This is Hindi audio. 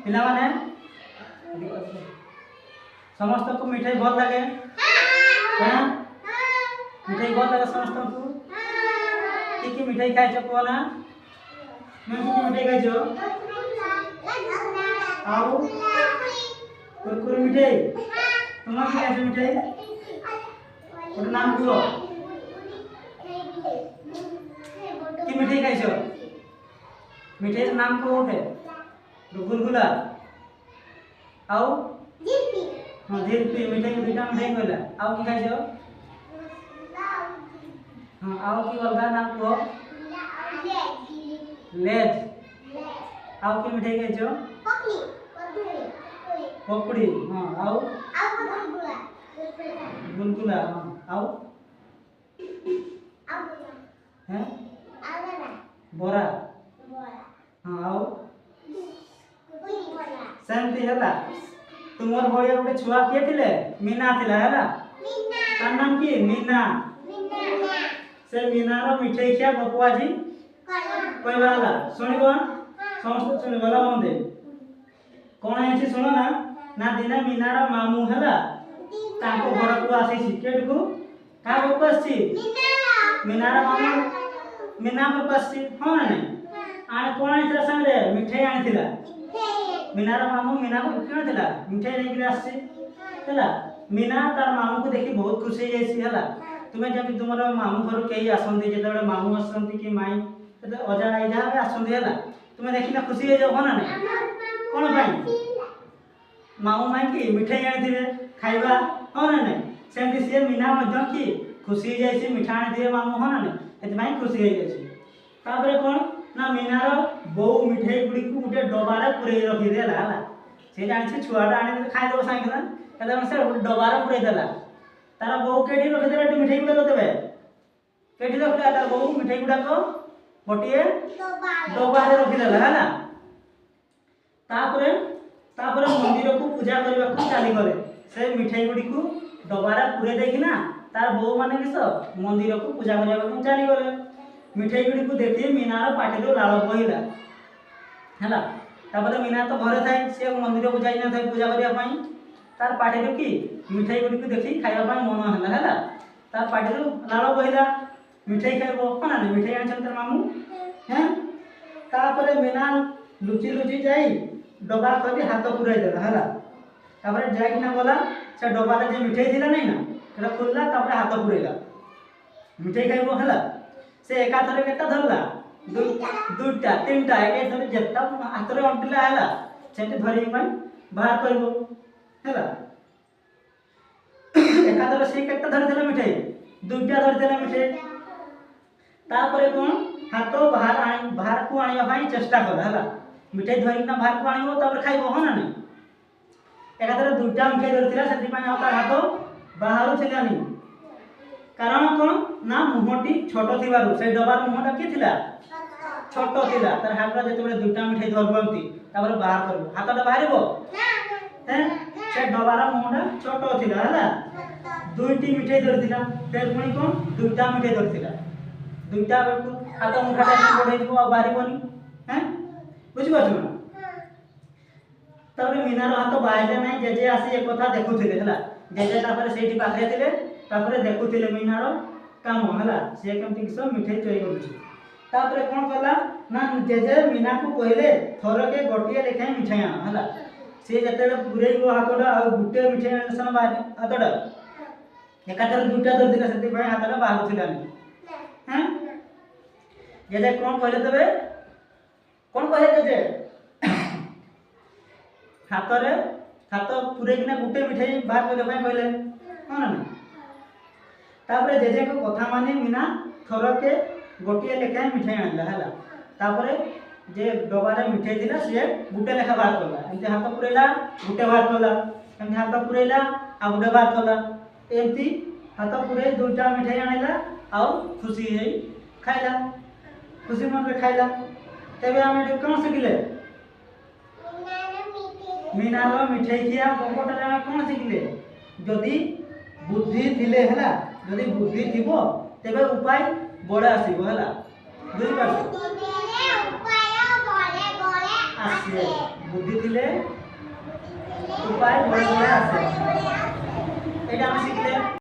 पिला माने समस्त को मिठाई भल लगे हां मिठाई भल लगे समस्त को की मिठाई खाइ छ कोना मैं की मिठाई खाइ छ आउ कुरकुरे मिठाई तुम की खाइ छ मिठाई और नाम को की मिठाई खाइ छ मिठाई नाम को होते गुलगुला आउ जिलपी हां जिलपी मिठाई दुटा मिठाई कहला आउ की खाइ छ हां आउ की अलगा नाम को लेज आउ की मिठाई खाइ छ पकड़ी हां आउ गुलगुला हां आउ हैं बोरा हां आउ सेमती हला तुमर भड़िया गोटे छुआ के थिले मीना थिला हला तार नाम की मीना से मीना रो मिठाई खिया बपुआ जी कहबा हला सुनिबो समस्त सुनिबो ला हम दे कोन है छी सुनो ना दिने मीना रो मामू हला ताको घर को आसी सिकेट को का बपुआ छी मीना रो मामू मीना बपुआ छी हां ना आने कोन है संगे मिठाई आनी थिला मीनार मामू मीना को किन थिला मिठाई नै कि आसी हला मीना तार मामू को देखि बहुत खुशी हो जायसी हला तुमे जब तुमर मामू घर केही आसंती जेते मामू आसंती कि माई ते अजा आई जा आसंती हला तुमे देखि ना खुशी हो जाओ ना नै कोन भाई मामू माई की मिठाई आनी थिले खाइबा हो ना नै सेमती से मीना मध्य की खुशी हो जायसी मिठाई आनी थिले मामू हो ना नै एते माई खुशी हो जायसी तापरे कोन ना मीनार बो मिठाई गुडी को गुटे डबारे पुरे रखि देला हला से जानि से छुआटा आनि खाइ दो साइकल कदा से डबारे पुरे देला तार बो केडी रखि देला मिठाई गुडा देबे केडी रखला तार बो मिठाई गुडा को गोटिए डबारे रखि देला हला तापरे मंदिर को पूजा करबा को चाली करे से मिठाई गुडी को डबारे पुरे देखि ना तार बो माने किस मंदिर को पूजा करबा को चाली करे मिठाई गुडी को देखि मीनार पाटिलो लाल बहिला हला तापर मीना तो घरे थाए से मंदिर को जाई ना थाए पूजा करिया पई तार पाटिलो की मिठाई गुडी को देखि खाइबा पई मन हला हला तार पाटिलो लाल बहिला मिठाई खाइबो कोना नै मिठाई आन तार मामू हैं तापर मीना लुची लुची जाई डबा खली हाथ पुराई देला हला तापर जाई ना बोला से डबा रे जे मिठाई थिला नै ना एला खोलला तापर हाथ पुराइला मिठाई खाइबो हला से एका थरे केटा धरला दुटा तीनटा एके थरे जेता हातरे अंटिला हला सेते धरि पई बाहर करबो हला एका थरे से केटा धरि देला मिठाई दुटा धरि देला मिठाई तापरे कोन हाथ बाहर को आनिबा पई चेष्टा कर हला मिठाई धरि ना बाहर को आनिबो तापर खाइबो हो ना नै एका थरे दुटा मिठाई धरतिला सेति पई हाथ बाहर छेलानी कारण कोन ना मुहटी छोटो थिबारु से डबार मुहटा के थिला छोटो थिला तार हातरा जते बले दुटा मिठाई धरबंती तापर बाहर करबो हातटा बाहरबो हैं से डबार मुहटा छोटो थिला हला दुईटी मिठाई धरतिला फेर पुनी कोन दुटा मिठाई धरतिला दुटा बेकु हात मुठाटा बढै दिबो आ बाहरबोनी हैं बुझि पाछो ना तापर मीनार हाथ बाहरले नै जे आसी एक कथा देखुथिले हला जे तापर सेठी पाखरे थिले तापरे देखुथिले मीनार काम हला से केमति किस मिठाई चोरी करछि तापरे कोन कला ना जे मीना को कहले थरके गोटिए लेखाय मिठाई आन हला से जते पुरै गो हातडा आ गुटे मिठाई आनसन बाहर हातडा एकातर दुटा दर दिला सेति भाई हातडा बाहर थिलानी हैं जे कोन कहले तबे कोन कहले जे हातरे हाथ पुरै किना गुटे मिठाई बाहर करे भाई कहले हां ना तापरे जेजे को कथा माने मीना थरके गोटिए लेखाय मिठाई आनला हला तापरे जे डबारे मिठाई दिला से गुटे लेखा बाहर करला एंते हाथ पुरेला गुटे बाहर करला एंते हाथ पुरेला आ गुटे बाहर करला एंती हाथ पुरे दुटा मिठाई आनला आ खुशी है खाइला खुशी मन रे खाइला तबे हम एटे कोन सिखले मीना रो मिठाई खिया बंगटा कोन सिखले जदी बुद्धि थिले हला जदी बुद्धि थिबो तेबे उपाय बड़ा आसीबो हला बुझि पाछो उपाय बड़े बड़े आसे বুদ্ধি দিলে উপায় বড়ে বড়ে আসে।